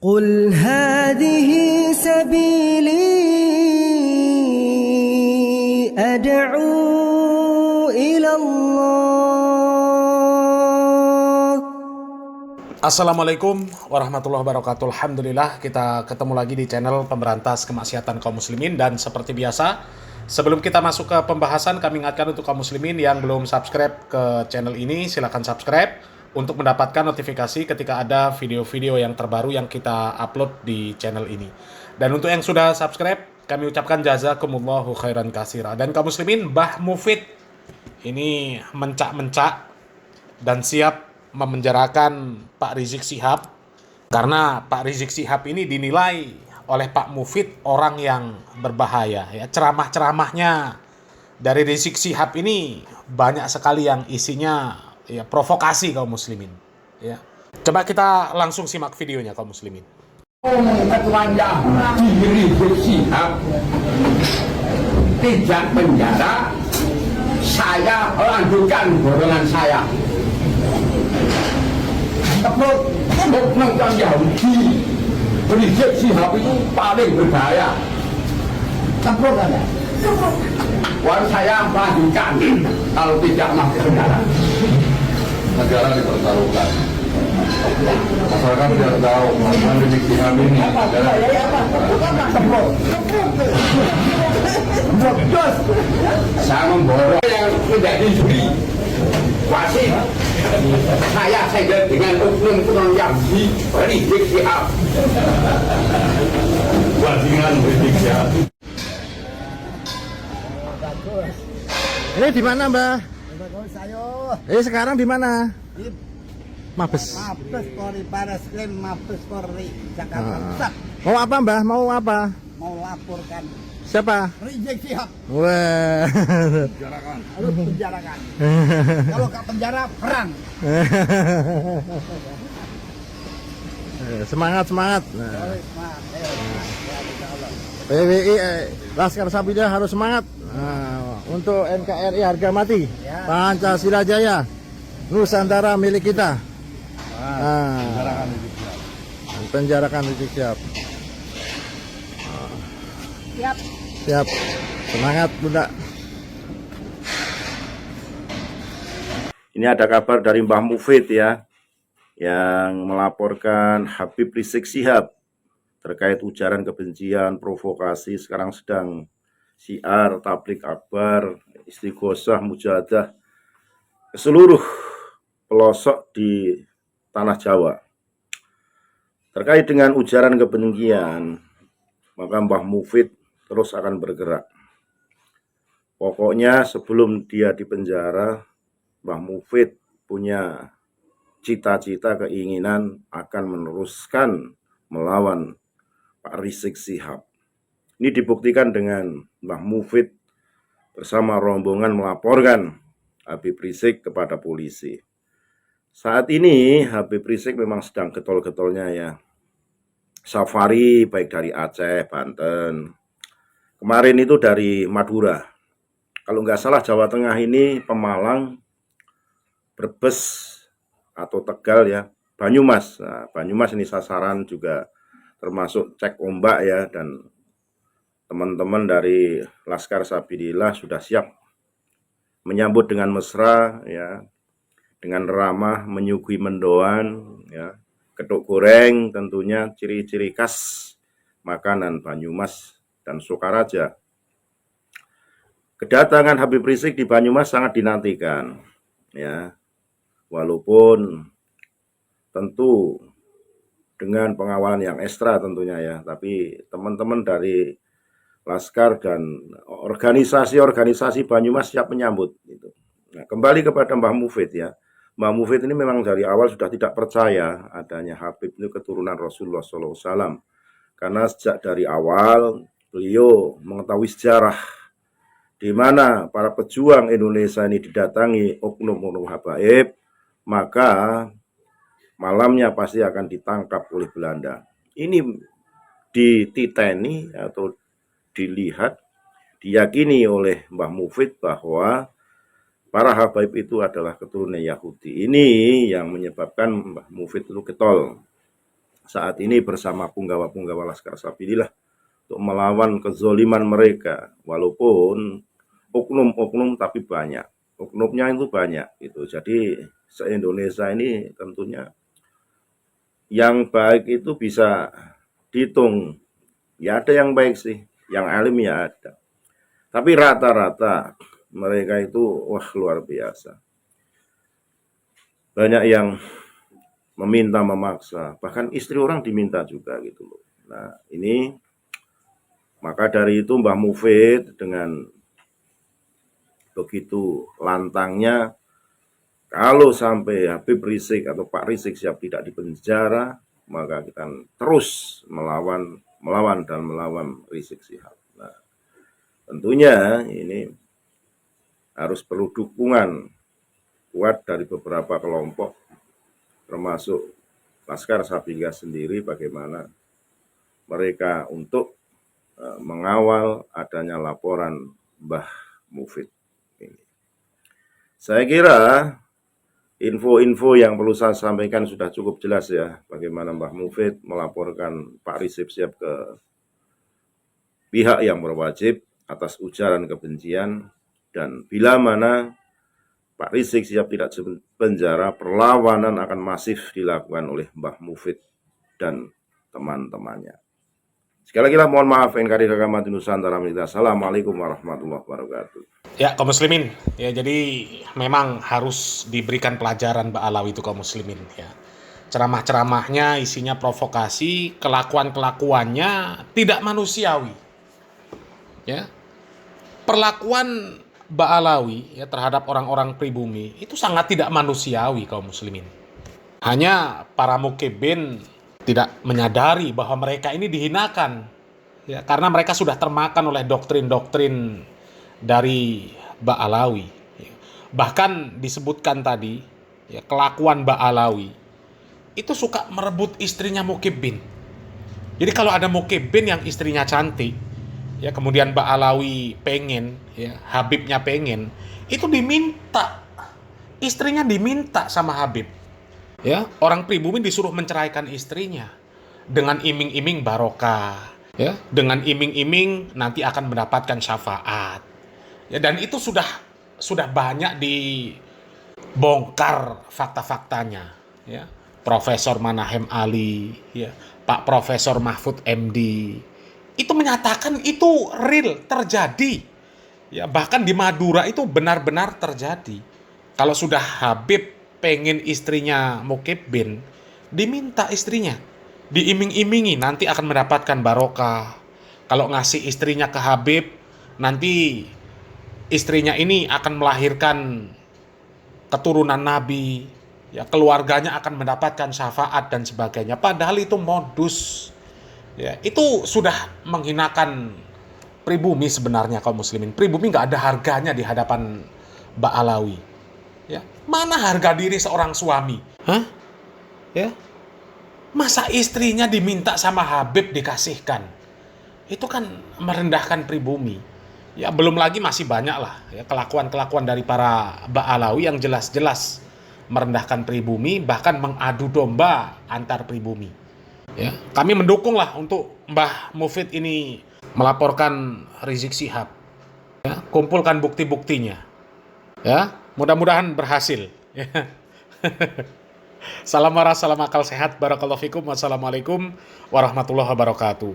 قل هذه سبيلي أدعو إلى الله. Assalamualaikum warahmatullahi wabarakatuh. Alhamdulillah kita ketemu lagi di channel Pemberantas Kemaksiatan Kaum Muslimin. Dan seperti biasa, sebelum kita masuk ke pembahasan, kami ingatkan untuk kaum muslimin yang belum subscribe ke channel ini, silakan subscribe untuk mendapatkan notifikasi ketika ada video-video yang terbaru yang kita upload di channel ini. Dan untuk yang sudah subscribe, kami ucapkan jazakumullahu khairan katsira. Dan kaum muslimin, Mbah Mufid ini mencak-mencak dan siap memenjarakan Pak Rizik Syihab karena Pak Rizik Syihab ini dinilai oleh Pak Mufid orang yang berbahaya. Ya, ceramah-ceramahnya dari Rizik Syihab ini banyak sekali yang isinya ya provokasi kaum muslimin. Ya. Coba kita langsung simak videonya kaum muslimin. Ketuanya Rizik Syihab tidak penjara, saya lanjutkan golongan saya. Tepuk nonton Yahudi, Rizik Syihab itu paling berbahaya. Tepuk kan ya? Walau saya lanjutkan kalau tidak masuk penjara. Negara dipertaruhkan. Masyarakat biar tahu bahwa Rizik Syihab ini adalah saya memborong yang menjadi juri wasit. Saya segel dengan oknum yang di Rizik Syihab. bajingan Rizik Syihab. Ini di mana, Mbah? Sekarang di mana? Mabes. Mabes Polri Bareskrim, Mabes Polri Jakarta Pusat. Mau apa, Mbah? Mau apa? Mau laporkan Siapa? Rizik Syihab. Wah. Lu penjarakan. Kalau nggak penjara, perang. Semangat. PWI Laskar Sabida harus semangat. Untuk NKRI harga mati. Pancasila Jaya. Nusantara milik kita. Penjarakan Rizik Syihab. Siap. Semangat, Bunda. Ini ada kabar dari Mbah Mufid ya, yang melaporkan Habib Rizik Syihab terkait ujaran kebencian, provokasi, sekarang sedang syiar, tablik akbar, istighosah, mujahadah ke seluruh pelosok di tanah Jawa. Terkait dengan ujaran kebencian, maka Mbah Mufid terus akan bergerak. Pokoknya sebelum dia dipenjara, Mbah Mufid punya cita-cita, keinginan akan meneruskan melawan Pak Rizik Syihab. Ini dibuktikan dengan Mbah Mufid bersama rombongan melaporkan Habib Rizik kepada polisi. Saat ini Habib Rizik memang sedang getol-getolnya ya. Safari baik dari Aceh, Banten. Kemarin itu dari Madura. Kalau nggak salah Jawa Tengah ini Pemalang, Brebes atau Tegal ya, Banyumas. Nah, Banyumas ini sasaran juga termasuk cek ombak ya, dan teman-teman dari Laskar Sabidillah sudah siap menyambut dengan mesra ya, dengan ramah, menyuguhi mendoan ya, ketuk goreng tentunya ciri-ciri khas makanan Banyumas dan Sukaraja. Kedatangan Habib Rizik di Banyumas sangat dinantikan ya, walaupun tentu dengan pengawalan yang ekstra tentunya ya, tapi teman-teman dari Laskar dan organisasi-organisasi Banyumas siap menyambut gitu. Nah, kembali kepada Mbah Mufid ya. Mbah Mufid ini memang dari awal sudah tidak percaya adanya Habib itu keturunan Rasulullah SAW. Karena sejak dari awal beliau mengetahui sejarah di mana para pejuang Indonesia ini didatangi oknum-oknum habaib, maka malamnya pasti akan ditangkap oleh Belanda. Ini dititeni atau dilihat, diyakini oleh Mbah Mufid bahwa para habaib itu adalah keturunan Yahudi. Ini yang menyebabkan Mbah Mufid itu getol. saat ini bersama punggawa-punggawa Laskar Sabilillah untuk melawan kezoliman mereka, walaupun oknum-oknum tapi banyak, oknumnya itu banyak gitu. Jadi se-Indonesia ini tentunya yang baik itu bisa dihitung, ya ada yang baik sih, yang alim ya ada, tapi rata-rata mereka itu wah luar biasa, banyak yang meminta memaksa, bahkan istri orang diminta juga gitu loh. Nah ini maka dari itu Mbah Mufid dengan begitu lantangnya, kalau sampai Habib Rizik atau Pak Rizik Syihab tidak dipenjara, maka kita terus melawan Rizik Syihab. Nah, tentunya ini harus perlu dukungan kuat dari beberapa kelompok, termasuk Laskar Sabilillah sendiri, bagaimana mereka untuk mengawal adanya laporan Mbah Mufid ini. Saya kira info-info yang perlu saya sampaikan sudah cukup jelas ya, bagaimana Mbah Mufid melaporkan Pak Rizik Syihab ke pihak yang berwajib atas ujaran kebencian, dan bila mana Pak Rizik Syihab tidak penjara, perlawanan akan masif dilakukan oleh Mbah Mufid dan teman-temannya. Sekali lagi mohon maaf, NKRI Rahmat Nusantara. Assalamualaikum warahmatullahi wabarakatuh. Ya, kaum muslimin, ya jadi memang harus diberikan pelajaran Mbak Alawi itu kaum muslimin ya. Ceramah-ceramahnya isinya provokasi, kelakuan-kelakuannya tidak manusiawi. Ya. Perlakuan Mbak Alawi ya terhadap orang-orang pribumi itu sangat tidak manusiawi kaum muslimin. Hanya para mukibin tidak menyadari bahwa mereka ini dihinakan ya, karena mereka sudah termakan oleh doktrin-doktrin dari Mbak Alawi. Bahkan disebutkan tadi ya, kelakuan Mbak Alawi itu suka merebut istrinya mukibin. Jadi kalau ada mukibin yang istrinya cantik ya, kemudian Mbak Alawi pengen ya, Habibnya pengen, itu diminta, istrinya diminta sama Habib. Ya, orang pribumi disuruh menceraikan istrinya dengan iming-iming barokah, ya, dengan iming-iming nanti akan mendapatkan syafaat. Ya, dan itu sudah banyak dibongkar fakta-faktanya, ya. Profesor Manahem Ali, ya, Pak Profesor Mahfud MD, itu menyatakan itu real terjadi. Ya, bahkan di Madura itu benar-benar terjadi. Kalau sudah Habib pengen istrinya mukibin, diminta istrinya, diiming-imingi nanti akan mendapatkan barokah. Kalau ngasih istrinya ke Habib, nanti istrinya ini akan melahirkan keturunan Nabi, ya, keluarganya akan mendapatkan syafaat dan sebagainya. Padahal itu modus. Ya, itu sudah menghinakan pribumi sebenarnya kaum muslimin. Pribumi nggak ada harganya di hadapan Mbak Alawi. Ya, mana harga diri seorang suami? Hah? Ya, masa istrinya diminta sama Habib dikasihkan? Itu kan merendahkan pribumi. Ya, belum lagi masih banyak lah ya, kelakuan-kelakuan dari para Mbak Alawi yang jelas-jelas merendahkan pribumi, bahkan mengadu domba antar pribumi. Ya, kami mendukung lah untuk Mbah Mufid ini melaporkan Rizik Syihab. Ya, kumpulkan bukti-buktinya. Ya, mudah-mudahan berhasil. Salam waras, salam akal sehat. Barakallahu fikum. Wassalamualaikum warahmatullahi wabarakatuh.